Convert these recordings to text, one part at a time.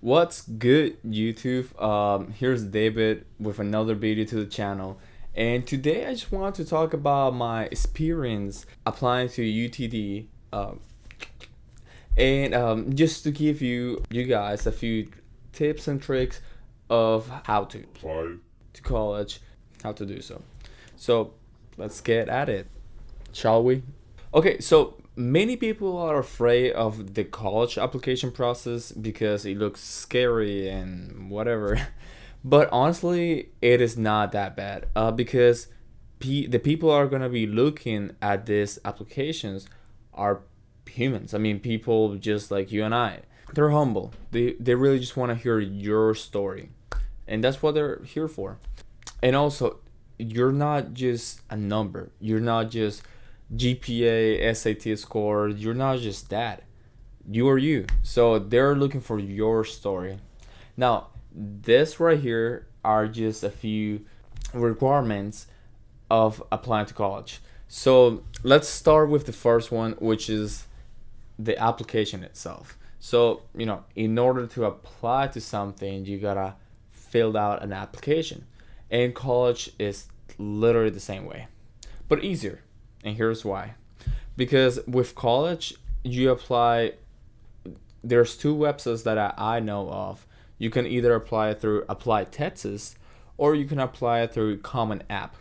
What's good, YouTube? Here's David with another video to the channel. And today I just want to talk about my experience applying to UTD. And just to give you guys a few tips and tricks of how to apply to college, how to do so. So let's get at it, shall we? Okay, so many people are afraid of the college application process because it looks scary and whatever. But honestly, it is not that bad because the people are gonna be looking at these applications are humans. I mean, people just like you and I. They're humble. They really just want to hear your story, and that's what they're here for. And also, you're not just a number. You're not just GPA, SAT score. You're not just that. You are you. So they're looking for your story. Now, this right here are just a few requirements of applying to college. So let's start with the first one, which is the application itself. So, in order to apply to something, you gotta fill out an application. And college is literally the same way, but easier. And here's why. Because with college, you apply, there's two websites that I know of. You can either apply through Apply Texas or you can apply through Common App.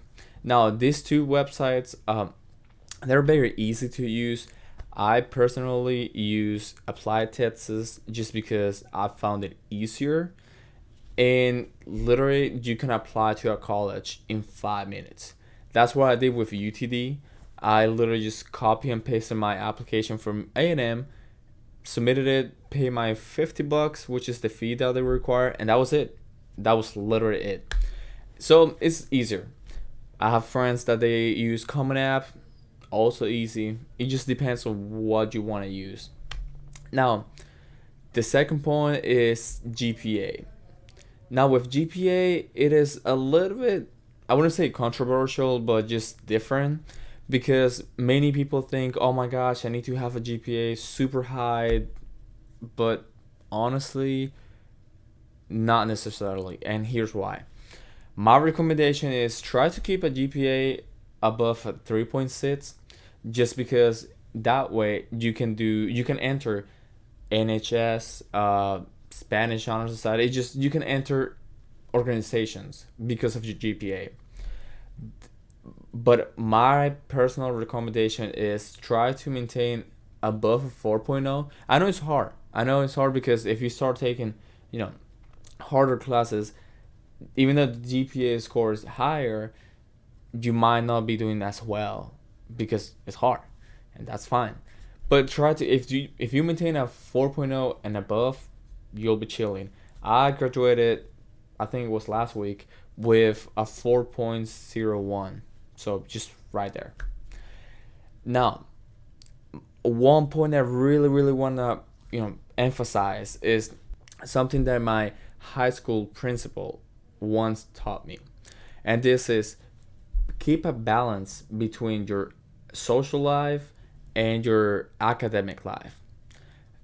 Now, these two websites, they're very easy to use. I personally use Apply Texas just because I found it easier, and literally you can apply to a college in 5 minutes. That's what I did with UTD. I literally just copy and pasted my application from A&M, submitted it, pay my $50, which is the fee that they require, and that was it. That was literally it. So it's easier. I have friends that they use Common App, also easy. It just depends on what you want to use. Now, the second point is GPA. Now with GPA, it is a little bit, I wouldn't say controversial, but just different because many people think, oh my gosh, I need to have a GPA super high, but honestly, not necessarily. And here's why. My recommendation is try to keep a GPA above a 3.6 just because that way you can enter NHS, Spanish Honor Society. You can enter organizations because of your GPA. But my personal recommendation is try to maintain above a 4.0. I know it's hard. I know it's hard because if you start taking, harder classes, even though the GPA score is higher, you might not be doing as well because it's hard, and that's fine. But try to if you maintain a 4.0 and above, you'll be chilling. I graduated, I think it was last week, with a 4.01. So just right there. Now, one point I really, really want to, emphasize is something that my high school principal once taught me. And this is keep a balance between your social life and your academic life.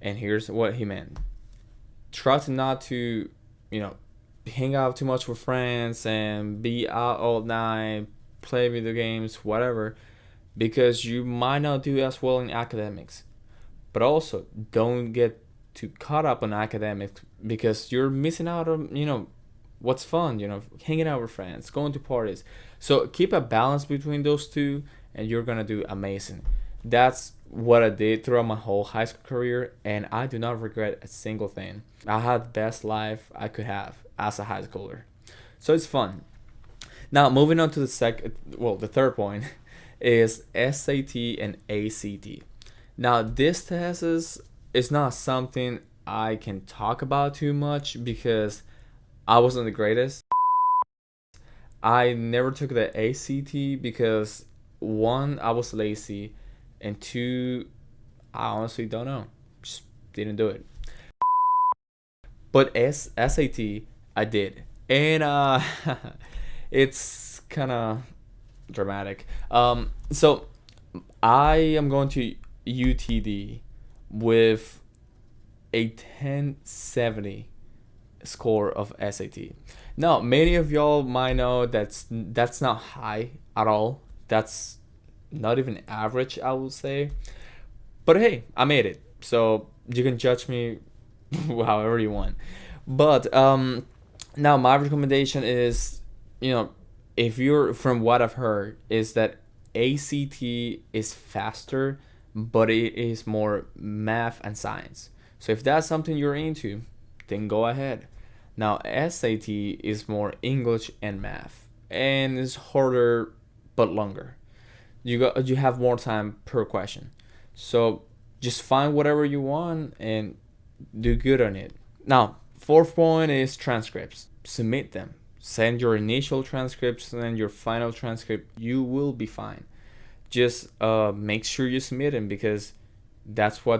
And here's what he meant. Try to not to, hang out too much with friends and be out all night, play video games, whatever, because you might not do as well in academics. But also, don't get too caught up on academics because you're missing out on, what's fun, hanging out with friends, going to parties. So keep a balance between those two, and you're gonna do amazing. That's what I did throughout my whole high school career, and I do not regret a single thing. I had the best life I could have as a high schooler. So it's fun. Now moving on to the third point is SAT and ACT. Now this test is not something I can talk about too much because I wasn't the greatest. I never took the ACT because one, I was lazy, and two, I honestly don't know. Just didn't do it. But SAT, I did, and it's kind of dramatic. So I am going to UTD with a 1070 score of SAT. Now, many of y'all might know that's not high at all. That's not even average, I would say. But hey, I made it. So you can judge me however you want. But now my recommendation is, you know, if you're from what I've heard is that ACT is faster, but it is more math and science. So if that's something you're into, then go ahead. Now SAT is more English and math, and it's harder but longer. You have more time per question. So just find whatever you want and do good on it. Now, fourth point is transcripts. Submit them. Send your initial transcripts and your final transcript. You will be fine. Just make sure you submit them because that's how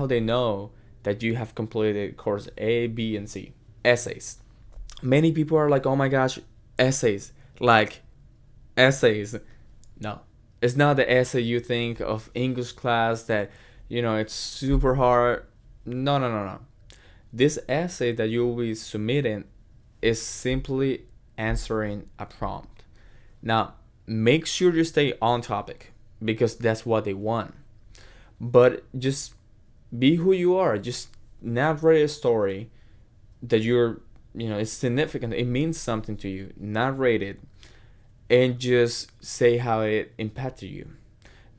they know that you have completed course A, B, and C. Essays. Many people are like, "Oh my gosh, essays!" Like essays. No, it's not the essay you think of English class that it's super hard. No, no, no, no. This essay that you will be submitting is simply answering a prompt. Now, make sure you stay on topic because that's what they want. But just be who you are. Just narrate a story that it's significant. It means something to you. Narrate it and just say how it impacted you.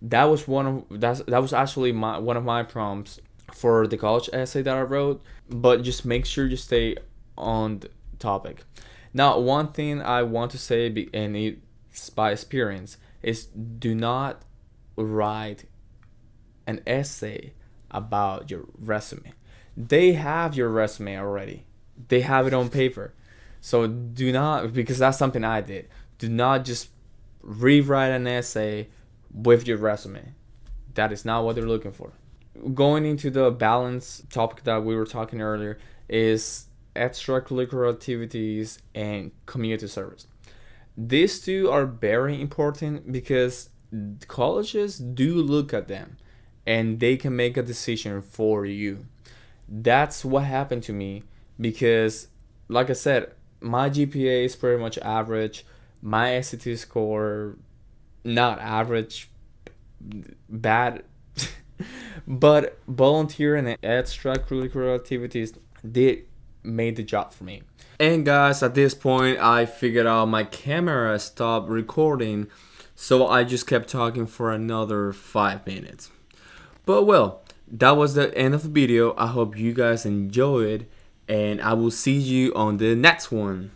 That was actually one of my prompts for the college essay that I wrote. But just make sure you stay on the topic. Now, one thing I want to say, and it's by experience, is do not write an essay about your resume. They have your resume already. They have it on paper. So do not, because that's something I did. Do not just rewrite an essay with your resume. That is not what they're looking for. Going into the balance topic that we were talking earlier is extracurricular activities and community service. These two are very important because colleges do look at them and they can make a decision for you. That's what happened to me because, like I said, my GPA is pretty much average. My SAT score, not average, bad. But volunteering and extracurricular activities did made the job for me. And guys, at this point, I figured out my camera stopped recording, so I just kept talking for another 5 minutes. But well, that was the end of the video. I hope you guys enjoyed, and I will see you on the next one.